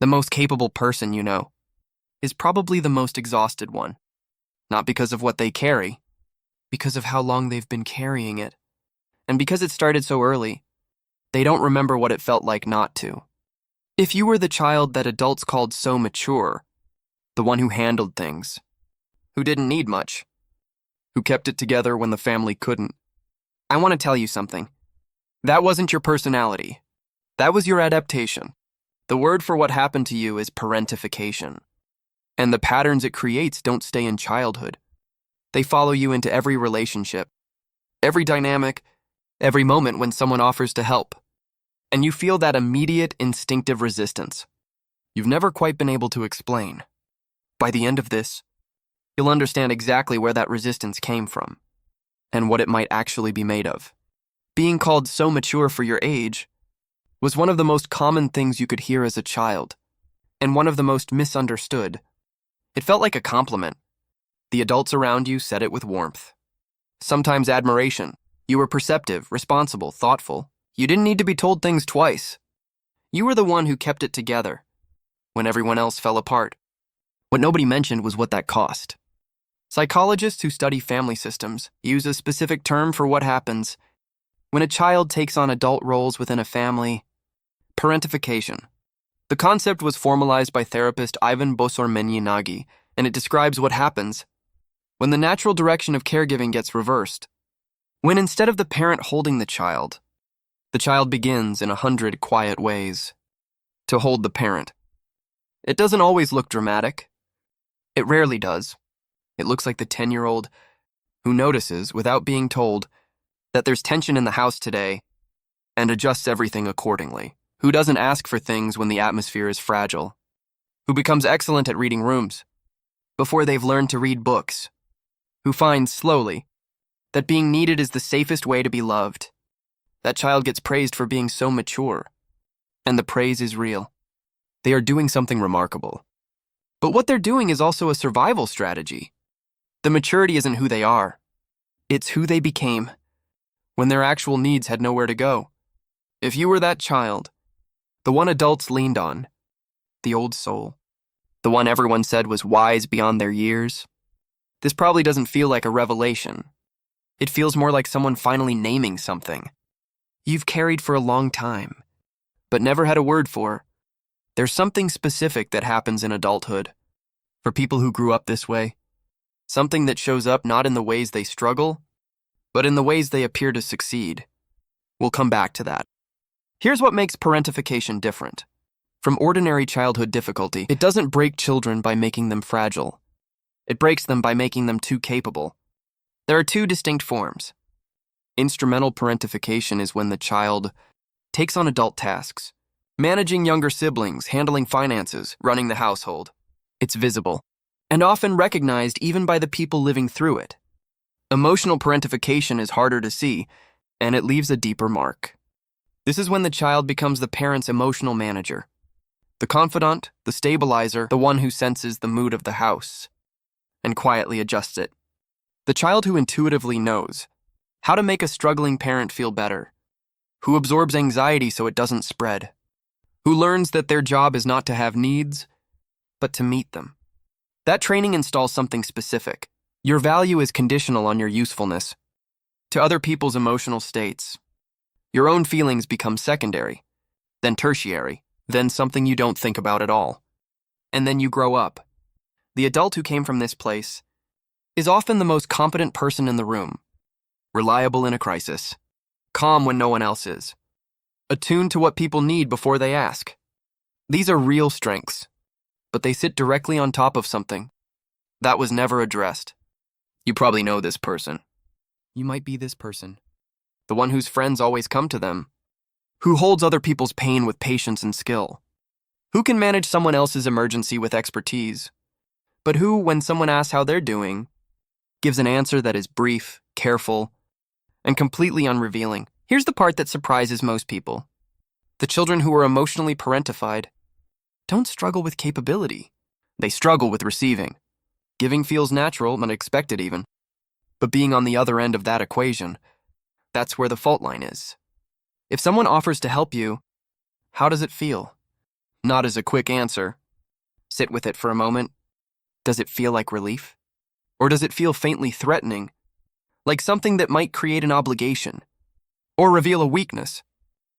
The most capable person you know is probably the most exhausted one, not because of what they carry, because of how long they've been carrying it. And because it started so early, they don't remember what it felt like not to. If you were the child that adults called so mature, the one who handled things, who didn't need much, who kept it together when the family couldn't, I want to tell you something. That wasn't your personality. That was your adaptation. The word for what happened to you is parentification. And the patterns it creates don't stay in childhood. They follow you into every relationship, every dynamic, every moment when someone offers to help. And you feel that immediate, instinctive resistance you've never quite been able to explain. By the end of this, you'll understand exactly where that resistance came from and what it might actually be made of. Being called so mature for your age was one of the most common things you could hear as a child, and one of the most misunderstood. It felt like a compliment. The adults around you said it with warmth. Sometimes admiration. You were perceptive, responsible, thoughtful. You didn't need to be told things twice. You were the one who kept it together when everyone else fell apart. What nobody mentioned was what that cost. Psychologists who study family systems use a specific term for what happens when a child takes on adult roles within a family: parentification. The concept was formalized by therapist Ivan Bosormenyi-Nagy, and it describes what happens when the natural direction of caregiving gets reversed. When instead of the parent holding the child begins in 100 quiet ways to hold the parent. It doesn't always look dramatic. It rarely does. It looks like the 10-year-old who notices, without being told, that there's tension in the house today and adjusts everything accordingly. Who doesn't ask for things when the atmosphere is fragile. Who becomes excellent at reading rooms before they've learned to read books. Who finds slowly that being needed is the safest way to be loved. That child gets praised for being so mature, and the praise is real. They are doing something remarkable. But what they're doing is also a survival strategy. The maturity isn't who they are. It's who they became when their actual needs had nowhere to go. If you were that child, the one adults leaned on, the old soul, the one everyone said was wise beyond their years, this probably doesn't feel like a revelation. It feels more like someone finally naming something you've carried for a long time, but never had a word for. There's something specific that happens in adulthood for people who grew up this way. Something that shows up not in the ways they struggle, but in the ways they appear to succeed. We'll come back to that. Here's what makes parentification different from ordinary childhood difficulty. It doesn't break children by making them fragile. It breaks them by making them too capable. There are two distinct forms. Instrumental parentification is when the child takes on adult tasks, managing younger siblings, handling finances, running the household. It's visible, and often recognized even by the people living through it. Emotional parentification is harder to see, and it leaves a deeper mark. This is when the child becomes the parent's emotional manager, the confidant, the stabilizer, the one who senses the mood of the house and quietly adjusts it. The child who intuitively knows how to make a struggling parent feel better, who absorbs anxiety so it doesn't spread, who learns that their job is not to have needs, but to meet them. That training installs something specific. Your value is conditional on your usefulness to other people's emotional states. Your own feelings become secondary, then tertiary, then something you don't think about at all. And then you grow up. The adult who came from this place is often the most competent person in the room, reliable in a crisis, calm when no one else is, attuned to what people need before they ask. These are real strengths, but they sit directly on top of something that was never addressed. You probably know this person. You might be this person, the one whose friends always come to them, who holds other people's pain with patience and skill, who can manage someone else's emergency with expertise, but who, when someone asks how they're doing, gives an answer that is brief, careful, and completely unrevealing. Here's the part that surprises most people. The children who are emotionally parentified don't struggle with capability. They struggle with receiving. Giving feels natural and expected even. But being on the other end of that equation, that's where the fault line is. If someone offers to help you, how does it feel? not as a quick answer. Sit with it for a moment. Does it feel like relief? Or does it feel faintly threatening, like something that might create an obligation, or reveal a weakness,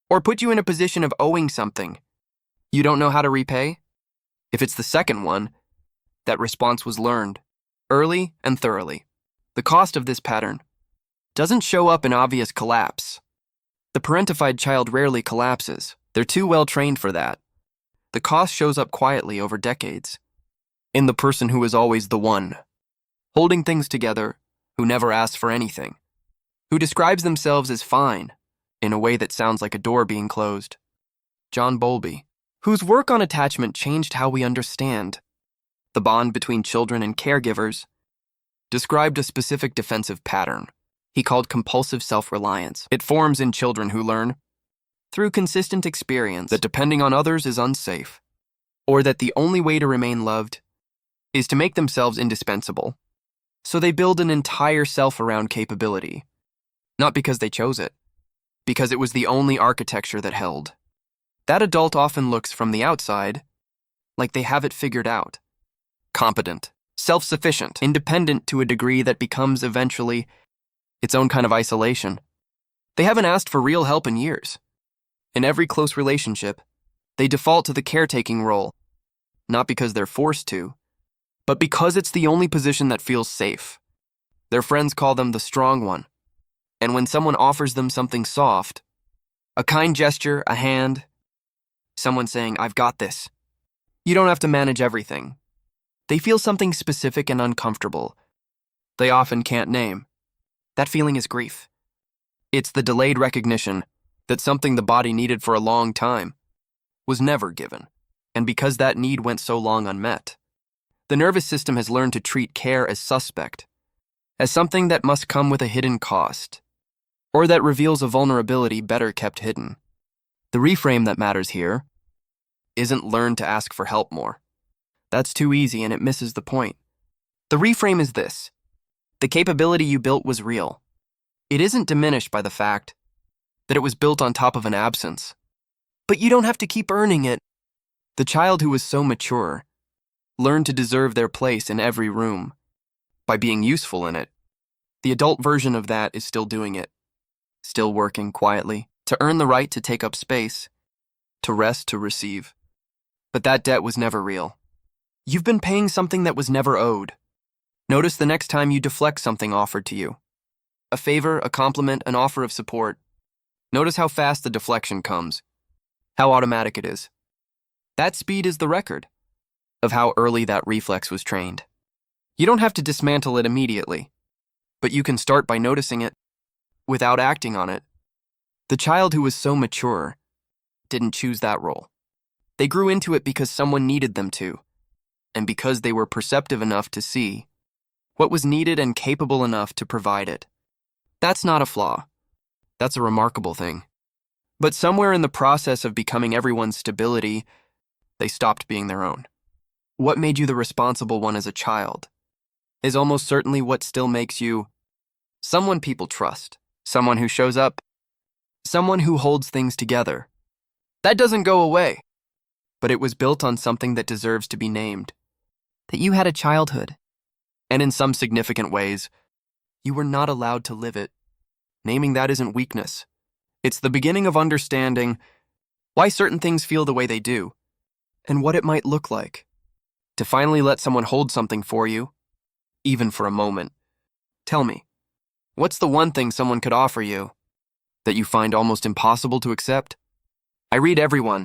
or put you in a position of owing something you don't know how to repay? If it's the second one, that response was learned, early and thoroughly. The cost of this pattern doesn't show up in obvious collapse. The parentified child rarely collapses. They're too well trained for that. The cost shows up quietly over decades, in the person who is always the one, holding things together, who never asks for anything, who describes themselves as fine, in a way that sounds like a door being closed. John Bowlby, whose work on attachment changed how we understand the bond between children and caregivers, described a specific defensive pattern he called compulsive self-reliance. It forms in children who learn, through consistent experience, that depending on others is unsafe, or that the only way to remain loved is to make themselves indispensable. So they build an entire self around capability, not because they chose it, because it was the only architecture that held. That adult often looks from the outside like they have it figured out. Competent, self-sufficient, independent to a degree that becomes eventually its own kind of isolation. They haven't asked for real help in years. In every close relationship, they default to the caretaking role, not because they're forced to, but because it's the only position that feels safe. Their friends call them the strong one, and when someone offers them something soft, a kind gesture, a hand, someone saying, "I've got this," you don't have to manage everything. They feel something specific and uncomfortable they often can't name. That feeling is grief. It's the delayed recognition that something the body needed for a long time was never given, and because that need went so long unmet, the nervous system has learned to treat care as suspect, as something that must come with a hidden cost, or that reveals a vulnerability better kept hidden. The reframe that matters here isn't learn to ask for help more. That's too easy and it misses the point. The reframe is this: the capability you built was real. It isn't diminished by the fact that it was built on top of an absence. But you don't have to keep earning it. The child who was so mature learned to deserve their place in every room by being useful in it. The adult version of that is still doing it, still working quietly to earn the right to take up space, to rest, to receive. But that debt was never real. You've been paying something that was never owed. Notice the next time you deflect something offered to you. A favor, a compliment, an offer of support. Notice how fast the deflection comes, how automatic it is. That speed is the record of how early that reflex was trained. You don't have to dismantle it immediately, but you can start by noticing it without acting on it. The child who was so mature didn't choose that role. They grew into it because someone needed them to, and because they were perceptive enough to see what was needed and capable enough to provide it. That's not a flaw. That's a remarkable thing. But somewhere in the process of becoming everyone's stability, they stopped being their own. What made you the responsible one as a child is almost certainly what still makes you someone people trust, someone who shows up, someone who holds things together. That doesn't go away, but it was built on something that deserves to be named. That you had a childhood, and in some significant ways, you were not allowed to live it. Naming that isn't weakness. It's the beginning of understanding why certain things feel the way they do, and what it might look like to finally let someone hold something for you, even for a moment. Tell me, what's the one thing someone could offer you that you find almost impossible to accept? I read everyone.